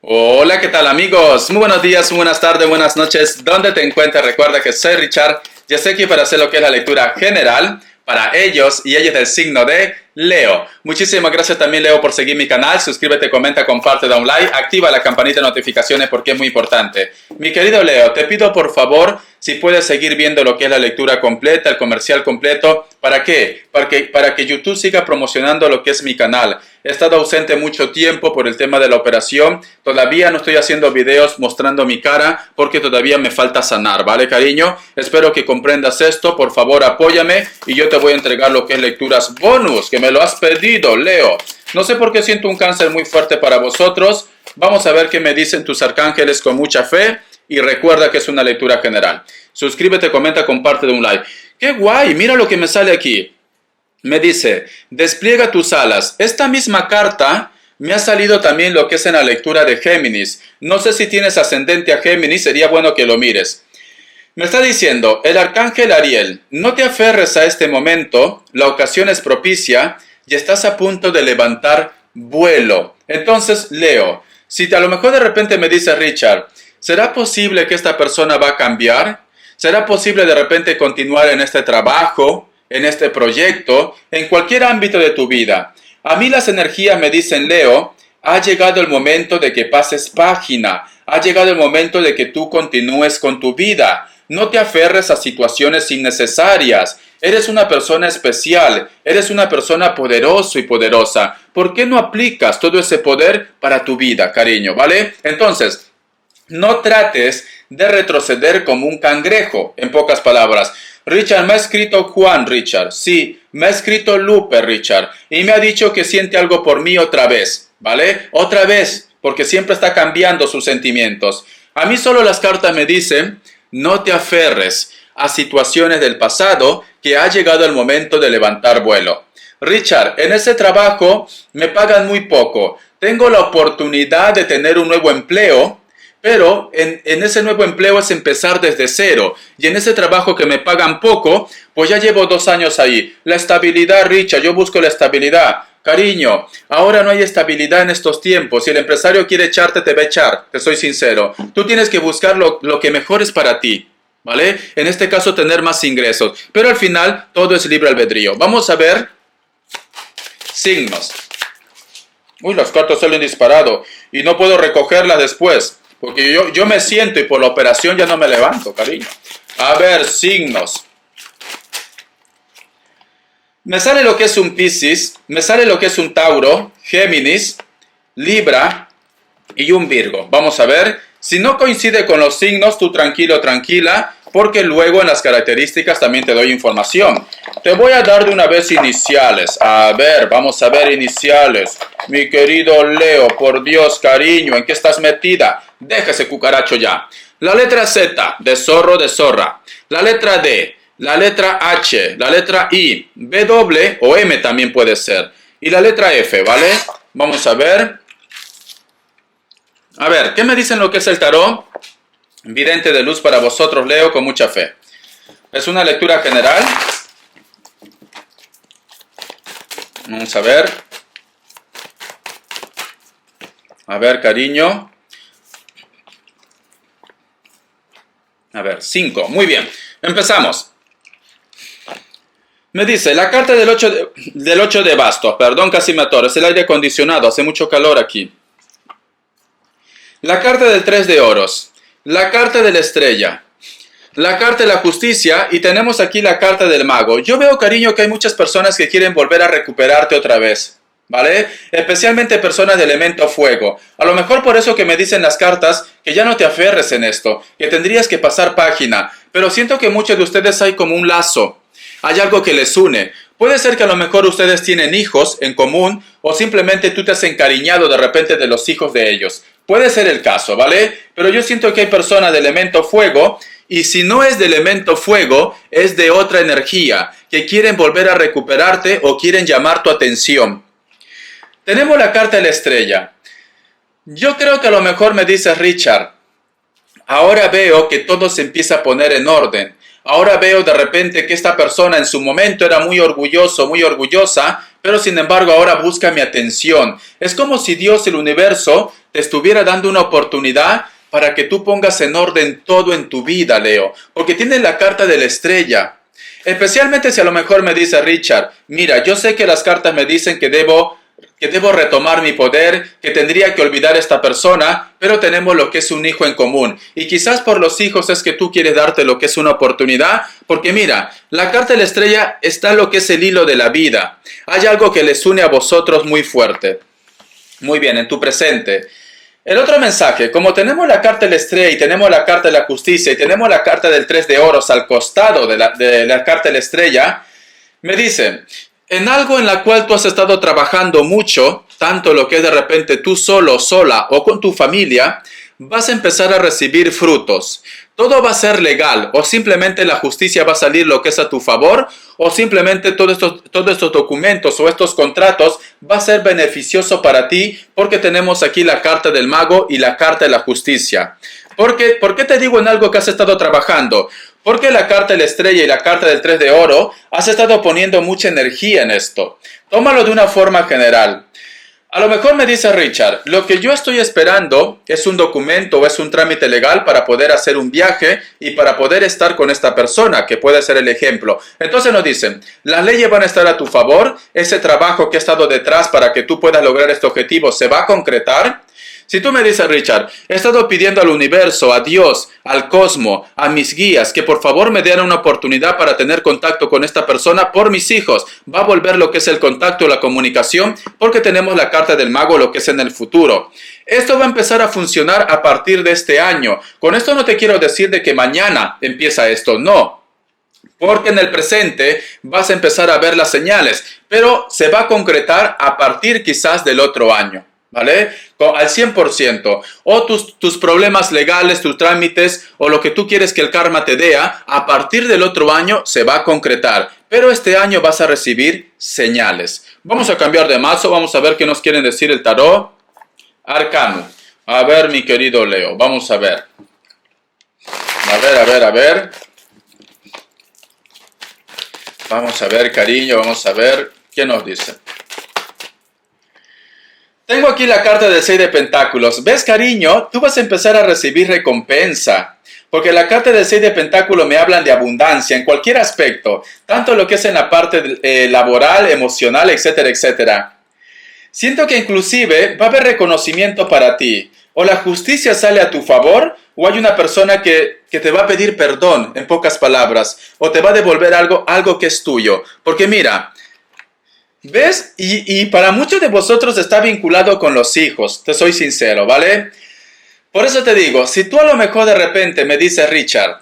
Hola, ¿qué tal amigos? Muy buenos días, muy buenas tardes, buenas noches. ¿Dónde te encuentras? Recuerda que soy Richard y estoy aquí para hacer lo que es la lectura general para ellos y ellas del signo de Leo. Muchísimas gracias también, Leo, por seguir mi canal. Suscríbete, comenta, comparte, da un like, activa la campanita de notificaciones porque es muy importante. Mi querido Leo, te pido por favor si puedes seguir viendo lo que es la lectura completa, el comercial completo. ¿Para qué? Para que YouTube siga promocionando lo que es mi canal. He estado ausente mucho tiempo por el tema de la operación. Todavía no estoy haciendo videos mostrando mi cara porque todavía me falta sanar, ¿vale, cariño? Espero que comprendas esto. Por favor, apóyame y yo te voy a entregar lo que es lecturas bonus, que me lo has pedido, Leo. No sé por qué siento un cáncer muy fuerte para vosotros. Vamos a ver qué me dicen tus arcángeles con mucha fe. Y recuerda que es una lectura general. Suscríbete, comenta, comparte de un like. ¡Qué guay! Mira lo que me sale aquí. Me dice, despliega tus alas. Esta misma carta me ha salido también lo que es en la lectura de Géminis. No sé si tienes ascendente a Géminis, sería bueno que lo mires. Me está diciendo, el arcángel Ariel, no te aferres a este momento, la ocasión es propicia y estás a punto de levantar vuelo. Entonces, Leo, si a lo mejor de repente me dice Richard, ¿será posible que esta persona va a cambiar? ¿Será posible de repente continuar en este trabajo, en este proyecto, en cualquier ámbito de tu vida? A mí las energías me dicen, Leo, ha llegado el momento de que pases página, ha llegado el momento de que tú continúes con tu vida. No te aferres a situaciones innecesarias. Eres una persona especial, eres una persona poderosa y poderosa. ¿Por qué no aplicas todo ese poder para tu vida, cariño? ¿Vale? Entonces, no trates de retroceder como un cangrejo, en pocas palabras. Richard, me ha escrito Juan, Richard. Sí, me ha escrito Lupe, Richard. Y me ha dicho que siente algo por mí otra vez, ¿vale? Otra vez, porque siempre está cambiando sus sentimientos. A mí solo las cartas me dicen, no te aferres a situaciones del pasado, que ha llegado el momento de levantar vuelo. Richard, en ese trabajo me pagan muy poco. Tengo la oportunidad de tener un nuevo empleo, pero en ese nuevo empleo es empezar desde cero. Y en ese trabajo que me pagan poco, pues ya llevo 2 años ahí. La estabilidad, Richard, yo busco la estabilidad. Cariño, ahora no hay estabilidad en estos tiempos. Si el empresario quiere echarte, te va a echar. Te soy sincero. Tú tienes que buscar lo que mejor es para ti, ¿vale? En este caso, tener más ingresos. Pero al final, todo es libre albedrío. Vamos a ver signos. Uy, las cartas salen disparado. Y no puedo recogerlas después. Porque yo me siento y por la operación ya no me levanto, cariño. A ver, signos. Me sale lo que es un Piscis, me sale lo que es un Tauro, Géminis, Libra y un Virgo. Vamos a ver. Si no coincide con los signos, tú tranquilo, tranquila, porque luego en las características también te doy información. Te voy a dar de una vez iniciales. A ver, vamos a ver iniciales. Mi querido Leo, por Dios, cariño, ¿en qué estás metida? Deja ese cucaracho ya. La letra Z, de zorro, de zorra. La letra D, la letra H, la letra I, W o M también puede ser. Y la letra F, ¿vale? Vamos a ver. A ver, ¿qué me dicen lo que es el tarot? Vidente de luz para vosotros, Leo, con mucha fe. Es una lectura general. Vamos a ver. A ver, cariño. A ver, 5. Muy bien. Empezamos. Me dice, la carta del 8 de bastos. Perdón, casi me atoro. Es el aire acondicionado. Hace mucho calor aquí. La carta del 3 de oros. La carta de la estrella. La carta de la justicia. Y tenemos aquí la carta del mago. Yo veo, cariño, que hay muchas personas que quieren volver a recuperarte otra vez, ¿vale? Especialmente personas de elemento fuego. A lo mejor por eso que me dicen las cartas que ya no te aferres en esto, que tendrías que pasar página. Pero siento que muchos de ustedes hay como un lazo. Hay algo que les une. Puede ser que a lo mejor ustedes tienen hijos en común o simplemente tú te has encariñado de repente de los hijos de ellos. Puede ser el caso, ¿vale? Pero yo siento que hay personas de elemento fuego y si no es de elemento fuego, es de otra energía que quieren volver a recuperarte o quieren llamar tu atención. Tenemos la carta de la estrella. Yo creo que a lo mejor me dices, Richard, ahora veo que todo se empieza a poner en orden. Ahora veo de repente que esta persona en su momento era muy orgulloso, muy orgullosa, pero sin embargo ahora busca mi atención. Es como si Dios, el universo, te estuviera dando una oportunidad para que tú pongas en orden todo en tu vida, Leo, porque tienes la carta de la estrella. Especialmente si a lo mejor me dice Richard, mira, yo sé que las cartas me dicen que debo retomar mi poder, que tendría que olvidar a esta persona, pero tenemos lo que es un hijo en común. Y quizás por los hijos es que tú quieres darte lo que es una oportunidad, porque mira, la carta de la estrella está lo que es el hilo de la vida. Hay algo que les une a vosotros muy fuerte. Muy bien, en tu presente. El otro mensaje, como tenemos la carta de la estrella y tenemos la carta de la justicia y tenemos la carta del 3 de oros al costado de la carta de la estrella, me dice, en algo en la cual tú has estado trabajando mucho, tanto lo que es de repente tú solo, sola o con tu familia, vas a empezar a recibir frutos. Todo va a ser legal o simplemente la justicia va a salir lo que es a tu favor o simplemente todos estos documentos o estos contratos va a ser beneficioso para ti porque tenemos aquí la carta del mago y la carta de la justicia. ¿Por qué te digo en algo que has estado trabajando? Porque la carta de la estrella y la carta del 3 de oro has estado poniendo mucha energía en esto. Tómalo de una forma general. A lo mejor me dice Richard, lo que yo estoy esperando es un documento o es un trámite legal para poder hacer un viaje y para poder estar con esta persona, que puede ser el ejemplo. Entonces nos dicen, las leyes van a estar a tu favor, ese trabajo que ha estado detrás para que tú puedas lograr este objetivo se va a concretar. Si tú me dices, Richard, he estado pidiendo al universo, a Dios, al cosmos, a mis guías, que por favor me den una oportunidad para tener contacto con esta persona por mis hijos. Va a volver lo que es el contacto, la comunicación, porque tenemos la carta del mago, lo que es en el futuro. Esto va a empezar a funcionar a partir de este año. Con esto no te quiero decir de que mañana empieza esto, no. Porque en el presente vas a empezar a ver las señales, pero se va a concretar a partir quizás del otro año. ¿Vale? Al 100%. O tus problemas legales, tus trámites o lo que tú quieres que el karma te dé, a partir del otro año se va a concretar. Pero este año vas a recibir señales. Vamos a cambiar de mazo, vamos a ver qué nos quieren decir el tarot. Arcano. A ver, mi querido Leo, vamos a ver. A ver. Vamos a ver, cariño, vamos a ver qué nos dice. Tengo aquí la carta del 6 de pentáculos. ¿Ves, cariño? Tú vas a empezar a recibir recompensa. Porque la carta del 6 de pentáculos me hablan de abundancia en cualquier aspecto. Tanto lo que es en la parte laboral, emocional, etcétera, etcétera. Siento que inclusive va a haber reconocimiento para ti. O la justicia sale a tu favor, o hay una persona que te va a pedir perdón, en pocas palabras. O te va a devolver algo que es tuyo. Porque mira... ¿Ves? Y para muchos de vosotros está vinculado con los hijos, te soy sincero, ¿vale? Por eso te digo, si tú a lo mejor de repente me dices, Richard,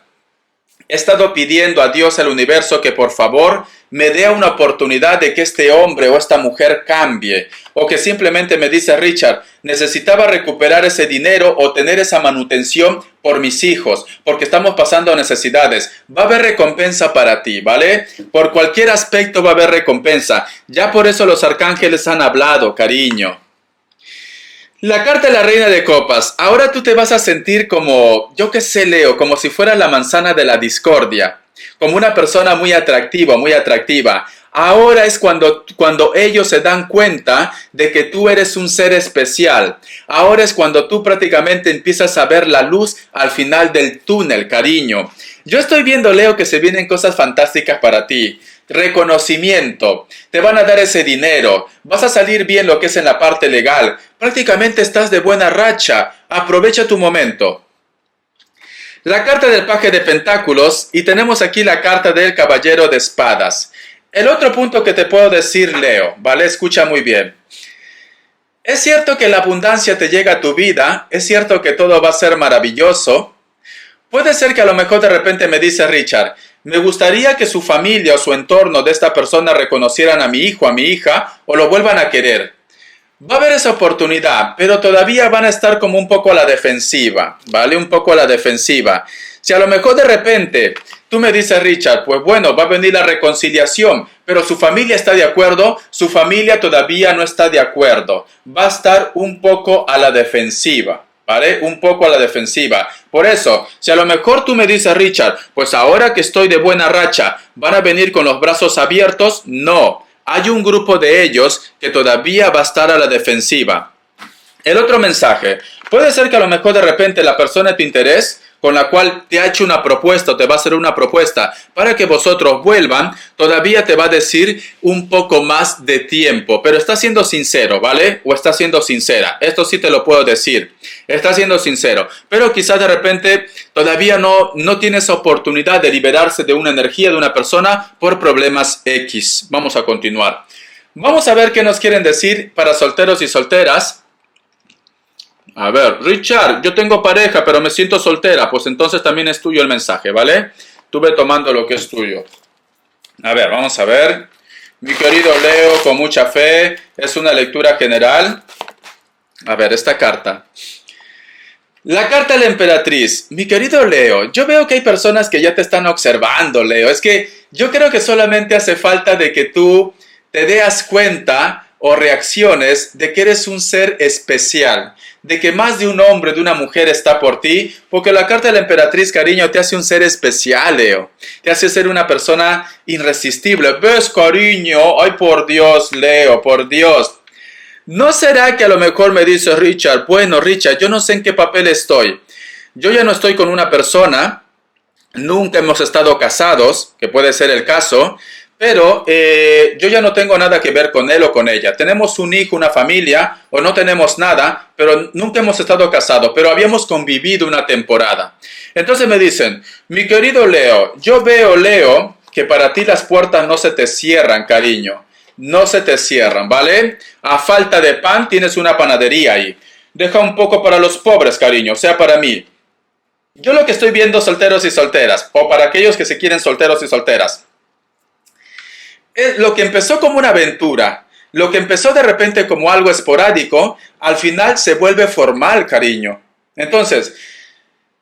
he estado pidiendo a Dios, al universo, que por favor me dé una oportunidad de que este hombre o esta mujer cambie. O que simplemente me dice, Richard, necesitaba recuperar ese dinero o tener esa manutención por mis hijos, porque estamos pasando necesidades. Va a haber recompensa para ti, ¿vale? Por cualquier aspecto va a haber recompensa. Ya por eso los arcángeles han hablado, cariño. La carta de la reina de copas. Ahora tú te vas a sentir como, yo qué sé, Leo, como si fuera la manzana de la discordia. Como una persona muy atractiva, muy atractiva. Ahora es cuando ellos se dan cuenta de que tú eres un ser especial. Ahora es cuando tú prácticamente empiezas a ver la luz al final del túnel, cariño. Yo estoy viendo, Leo, que se vienen cosas fantásticas para ti. Reconocimiento, te van a dar ese dinero, vas a salir bien lo que es en la parte legal, prácticamente estás de buena racha, aprovecha tu momento. La carta del paje de pentáculos y tenemos aquí la carta del caballero de espadas. El otro punto que te puedo decir, Leo, ¿vale? Escucha muy bien. Es cierto que la abundancia te llega a tu vida, es cierto que todo va a ser maravilloso. Puede ser que a lo mejor de repente me dice Richard, me gustaría que su familia o su entorno de esta persona reconocieran a mi hijo, a mi hija, o lo vuelvan a querer. Va a haber esa oportunidad, pero todavía van a estar como un poco a la defensiva, ¿vale? Un poco a la defensiva. Si a lo mejor de repente tú me dices, Richard, pues bueno, va a venir la reconciliación, pero su familia está de acuerdo, su familia todavía no está de acuerdo. Va a estar un poco a la defensiva. ¿Vale? Un poco a la defensiva. Por eso, si a lo mejor tú me dices, Richard, pues ahora que estoy de buena racha, ¿van a venir con los brazos abiertos? No. hay un grupo de ellos que todavía va a estar a la defensiva. El otro mensaje, puede ser que a lo mejor de repente la persona de tu interés con la cual te ha hecho una propuesta o te va a hacer una propuesta para que vosotros vuelvan, todavía te va a decir un poco más de tiempo, pero está siendo sincero, ¿vale? O está siendo sincera, esto sí te lo puedo decir, está siendo sincero, pero quizás de repente todavía no tienes oportunidad de liberarse de una energía de una persona por problemas X. Vamos a continuar. Vamos a ver qué nos quieren decir para solteros y solteras. A ver, Richard, yo tengo pareja, pero me siento soltera. Pues entonces también es tuyo el mensaje, ¿vale? Tú ve tomando lo que es tuyo. A ver, vamos a ver. Mi querido Leo, con mucha fe, es una lectura general. A ver, esta carta. La carta de la emperatriz. Mi querido Leo, yo veo que hay personas que ya te están observando, Leo. Es que yo creo que solamente hace falta de que tú te des cuenta o reacciones de que eres un ser especial, de que más de un hombre, de una mujer está por ti, porque la carta de la emperatriz, cariño, te hace un ser especial, Leo. Te hace ser una persona irresistible. ¿Ves, cariño? Ay, por Dios, Leo, por Dios. ¿No será que a lo mejor me dice Richard, bueno, Richard, yo no sé en qué papel estoy? Yo ya no estoy con una persona, nunca hemos estado casados, que puede ser el caso, pero yo ya no tengo nada que ver con él o con ella. Tenemos un hijo, una familia, o no tenemos nada, pero nunca hemos estado casados, pero habíamos convivido una temporada. Entonces me dicen, mi querido Leo, yo veo, Leo, que para ti las puertas no se te cierran, cariño. No se te cierran, ¿vale? A falta de pan tienes una panadería ahí. Deja un poco para los pobres, cariño, o sea, para mí. Yo lo que estoy viendo, solteros y solteras, o para aquellos que se quieren solteros y solteras, lo que empezó como una aventura, lo que empezó de repente como algo esporádico, al final se vuelve formal, cariño. Entonces,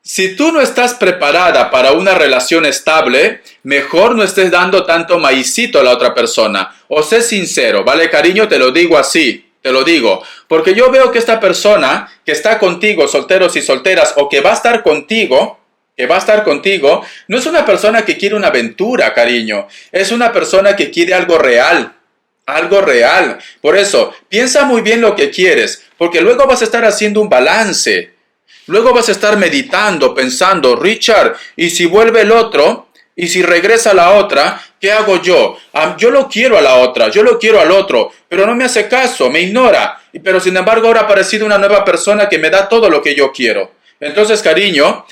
si tú no estás preparada para una relación estable, mejor no estés dando tanto maicito a la otra persona. O sé sincero, ¿vale, cariño? Te lo digo así, te lo digo. Porque yo veo que esta persona que está contigo, solteros y solteras, o que va a estar contigo, no es una persona que quiere una aventura, cariño. Es una persona que quiere algo real. Algo real. Por eso, piensa muy bien lo que quieres, porque luego vas a estar haciendo un balance. Luego vas a estar meditando, pensando, Richard, ¿y si vuelve el otro? ¿Y si regresa la otra? ¿Qué hago yo? Yo lo quiero a la otra, yo lo quiero al otro, pero no me hace caso, me ignora. Pero sin embargo ahora ha aparecido una nueva persona que me da todo lo que yo quiero. Entonces, cariño,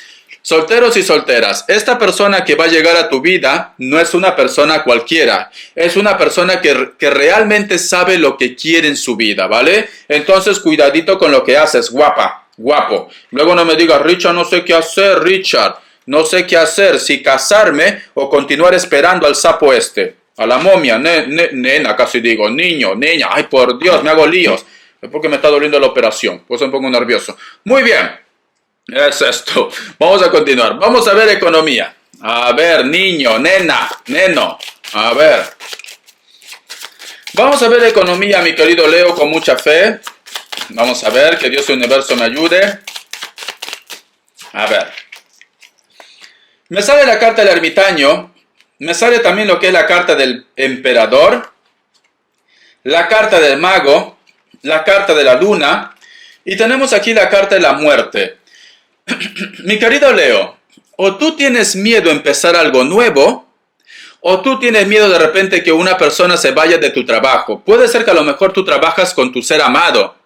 solteros y solteras, esta persona que va a llegar a tu vida no es una persona cualquiera. Es una persona que realmente sabe lo que quiere en su vida, ¿vale? Entonces, cuidadito con lo que haces, guapa. Guapo. Luego no me digas, Richard, no sé qué hacer, Richard. No sé qué hacer, si casarme o continuar esperando al sapo este. A la momia, nena, casi digo, niño, niña. Ay, por Dios, me hago líos. Es porque me está doliendo la operación. Pues me pongo nervioso. Muy bien. Es esto. Vamos a continuar. Vamos a ver economía. A ver, niño, nena, neno. A ver. Vamos a ver economía, mi querido Leo, con mucha fe. Vamos a ver, que Dios y el universo me ayude. A ver. Me sale la carta del ermitaño. Me sale también lo que es la carta del emperador. La carta del mago. La carta de la luna. Y tenemos aquí la carta de la muerte. Mi querido Leo, o tú tienes miedo a empezar algo nuevo, o tú tienes miedo de repente que una persona se vaya de tu trabajo. Puede ser que a lo mejor tú trabajas con tu ser amado.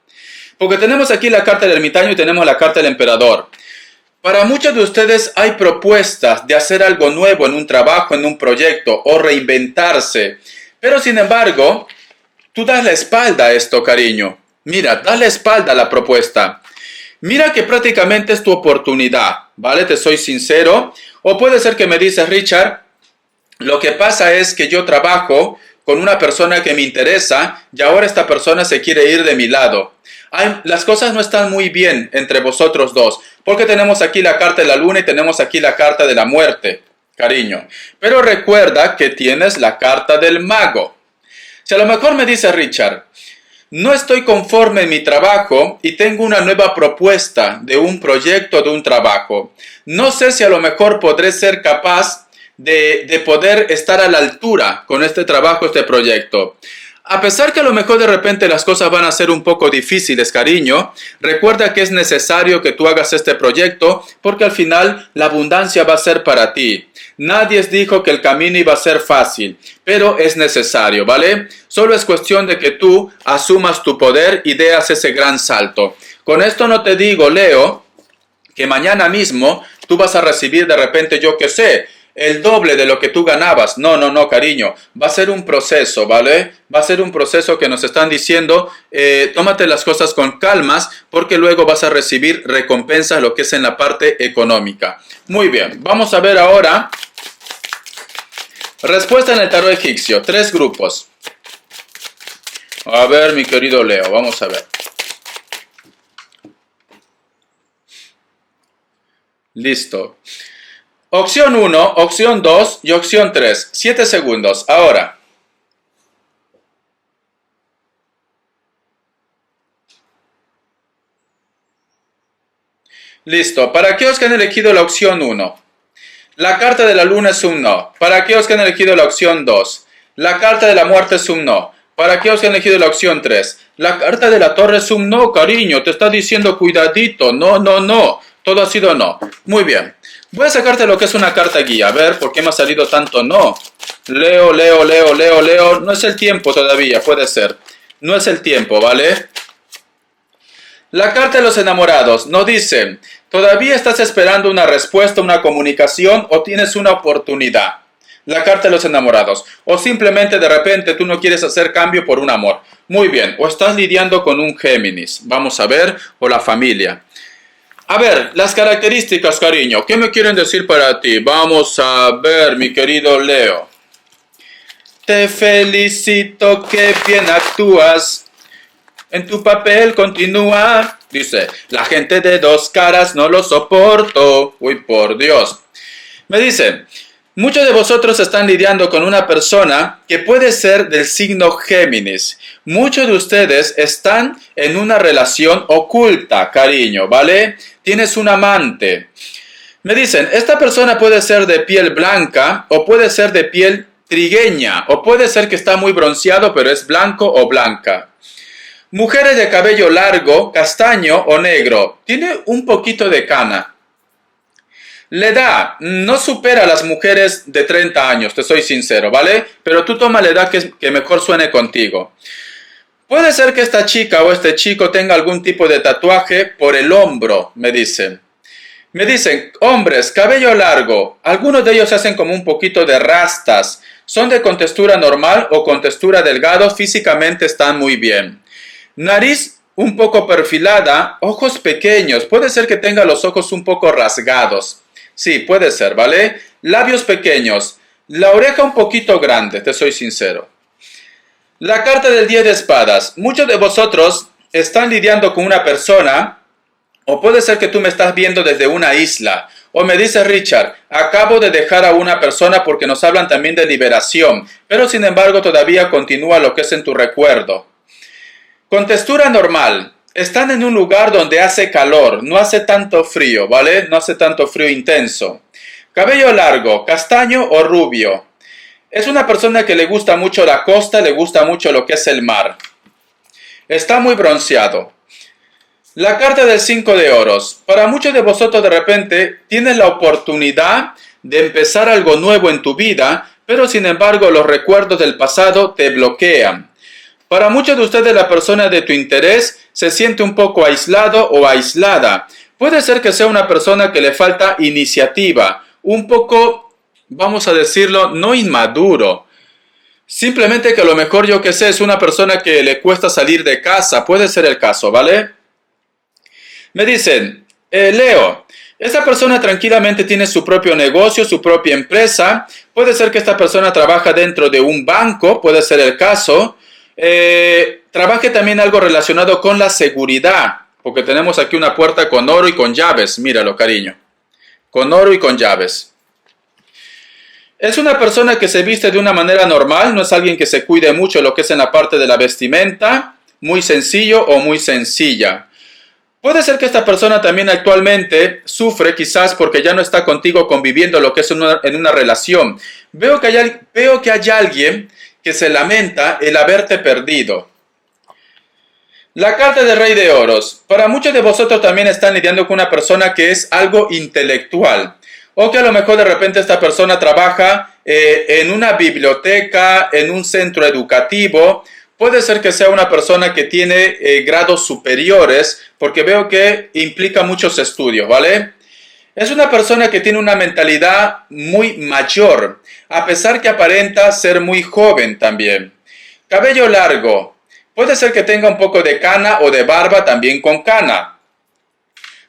Porque tenemos aquí la carta del ermitaño y tenemos la carta del emperador. Para muchos de ustedes hay propuestas de hacer algo nuevo en un trabajo, en un proyecto o reinventarse. Pero sin embargo, tú das la espalda a esto, cariño. Mira, das la espalda a la propuesta. Mira que prácticamente es tu oportunidad, ¿vale? Te soy sincero. O puede ser que me dices, Richard, lo que pasa es que yo trabajo con una persona que me interesa y ahora esta persona se quiere ir de mi lado. Las cosas no están muy bien entre vosotros dos, porque tenemos aquí la carta de la luna y tenemos aquí la carta de la muerte, cariño. Pero recuerda que tienes la carta del mago. Si a lo mejor me dice Richard, no estoy conforme en mi trabajo y tengo una nueva propuesta de un proyecto, de un trabajo. No sé si a lo mejor podré ser capaz de poder estar a la altura con este trabajo, este proyecto. A pesar que a lo mejor de repente las cosas van a ser un poco difíciles, cariño, recuerda que es necesario que tú hagas este proyecto porque al final la abundancia va a ser para ti. Nadie dijo que el camino iba a ser fácil, pero es necesario, ¿vale? Solo es cuestión de que tú asumas tu poder y deas ese gran salto. Con esto no te digo, Leo, que mañana mismo tú vas a recibir de repente, yo qué sé, el doble de lo que tú ganabas. No, no, no, cariño. Va a ser un proceso, ¿vale? Va a ser un proceso que nos están diciendo, tómate las cosas con calmas porque luego vas a recibir recompensas, lo que es en la parte económica. Muy bien, vamos a ver ahora. Respuesta en el tarot egipcio. 3 grupos. A ver, mi querido Leo, vamos a ver. Listo. Opción 1, opción 2 y opción 3. 7 segundos. Ahora. Listo. ¿Para aquellos que han elegido la opción 1? La carta de la luna es un no. Para aquellos que han elegido la opción 2. La carta de la muerte es un no. Para aquellos que han elegido la opción 3. La carta de la torre es un no, cariño. Te está diciendo cuidadito. No, no, no. Todo ha sido no. Muy bien. Voy a sacarte lo que es una carta guía. A ver, ¿por qué me ha salido tanto no? Leo, Leo, Leo, Leo, Leo. No es el tiempo todavía, puede ser. No es el tiempo, ¿vale? La carta de los enamorados nos dice, ¿todavía estás esperando una respuesta, una comunicación o tienes una oportunidad? La carta de los enamorados. O simplemente de repente tú no quieres hacer cambio por un amor. Muy bien. O estás lidiando con un Géminis. Vamos a ver. O la familia. A ver, las características, cariño. ¿Qué me quieren decir para ti? Vamos a ver, mi querido Leo. Te felicito, que bien actúas. En tu papel continúa. Dice, la gente de 2 caras no lo soporto. Uy, por Dios. Me dice, muchos de vosotros están lidiando con una persona que puede ser del signo Géminis. Muchos de ustedes están en una relación oculta, cariño, ¿vale? Tienes un amante. Me dicen, esta persona puede ser de piel blanca o puede ser de piel trigueña o puede ser que está muy bronceado pero es blanco o blanca. Mujeres de cabello largo, castaño o negro. Tiene un poquito de cana. La edad no supera a las mujeres de 30 años, te soy sincero, ¿vale? Pero tú toma la edad que mejor suene contigo. Puede ser que esta chica o este chico tenga algún tipo de tatuaje por el hombro, me dicen. Me dicen, hombres, cabello largo. Algunos de ellos hacen como un poquito de rastas. Son de contextura normal o contextura delgado, físicamente están muy bien. Nariz un poco perfilada, ojos pequeños. Puede ser que tenga los ojos un poco rasgados. Sí, puede ser, ¿vale? Labios pequeños. La oreja un poquito grande, te soy sincero. La carta del 10 de espadas. Muchos de vosotros están lidiando con una persona, o puede ser que tú me estás viendo desde una isla, o me dice Richard, acabo de dejar a una persona porque nos hablan también de liberación, pero sin embargo todavía continúa lo que es en tu recuerdo. Con textura normal. Están en un lugar donde hace calor, no hace tanto frío, ¿vale? No hace tanto frío intenso. Cabello largo, castaño o rubio. Es una persona que le gusta mucho la costa, le gusta mucho lo que es el mar. Está muy bronceado. La carta del 5 de oros. Para muchos de vosotros de repente tienes la oportunidad de empezar algo nuevo en tu vida, pero sin embargo los recuerdos del pasado te bloquean. Para muchos de ustedes la persona de tu interés se siente un poco aislado o aislada. Puede ser que sea una persona que le falta iniciativa, un poco, vamos a decirlo, no inmaduro. Simplemente que a lo mejor yo que sé, es una persona que le cuesta salir de casa. Puede ser el caso, ¿vale? Me dicen, Leo, esta persona tranquilamente tiene su propio negocio, su propia empresa. Puede ser que esta persona trabaja dentro de un banco, puede ser el caso. Trabaje también algo relacionado con la seguridad, porque tenemos aquí una puerta con oro y con llaves. Míralo, cariño. Con oro y con llaves. Es una persona que se viste de una manera normal, no es alguien que se cuide mucho lo que es en la parte de la vestimenta, muy sencillo o muy sencilla. Puede ser que esta persona también actualmente sufre, quizás porque ya no está contigo conviviendo lo que es en una relación. Veo que hay alguien que se lamenta el haberte perdido. La carta del Rey de Oros. Para muchos de vosotros también están lidiando con una persona que es algo intelectual. O que a lo mejor de repente esta persona trabaja en una biblioteca, en un centro educativo. Puede ser que sea una persona que tiene grados superiores, porque veo que implica muchos estudios, ¿vale? Es una persona que tiene una mentalidad muy mayor, a pesar que aparenta ser muy joven también. Cabello largo. Puede ser que tenga un poco de cana o de barba también con cana.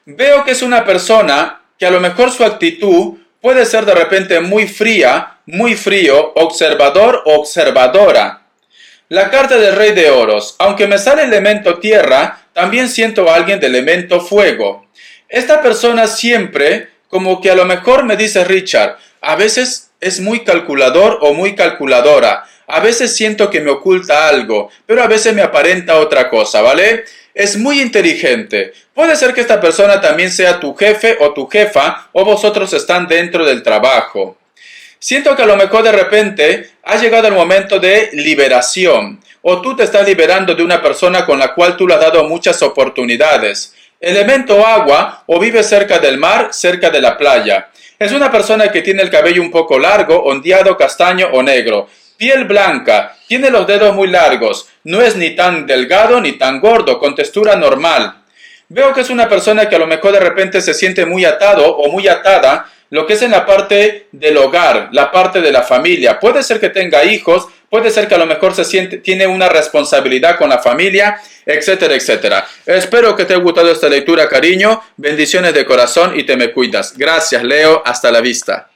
Veo que es una persona que a lo mejor su actitud puede ser de repente muy fría, muy frío, observador o observadora. La carta del Rey de Oros. Aunque me sale el elemento tierra, también siento a alguien del elemento fuego. Esta persona siempre, como que a lo mejor me dice Richard, a veces es muy calculador o muy calculadora. A veces siento que me oculta algo, pero a veces me aparenta otra cosa, ¿vale? Es muy inteligente. Puede ser que esta persona también sea tu jefe o tu jefa, o vosotros están dentro del trabajo. Siento que a lo mejor de repente ha llegado el momento de liberación, o tú te estás liberando de una persona con la cual tú le has dado muchas oportunidades. Elemento agua, o vive cerca del mar, cerca de la playa. Es una persona que tiene el cabello un poco largo, ondeado, castaño o negro. Piel blanca, tiene los dedos muy largos, no es ni tan delgado ni tan gordo, con textura normal. Veo que es una persona que a lo mejor de repente se siente muy atado o muy atada, lo que es en la parte del hogar, la parte de la familia. Puede ser que tenga hijos, puede ser que a lo mejor tiene una responsabilidad con la familia, etcétera, etcétera. Espero que te haya gustado esta lectura, cariño. Bendiciones de corazón y te me cuidas. Gracias, Leo. Hasta la vista.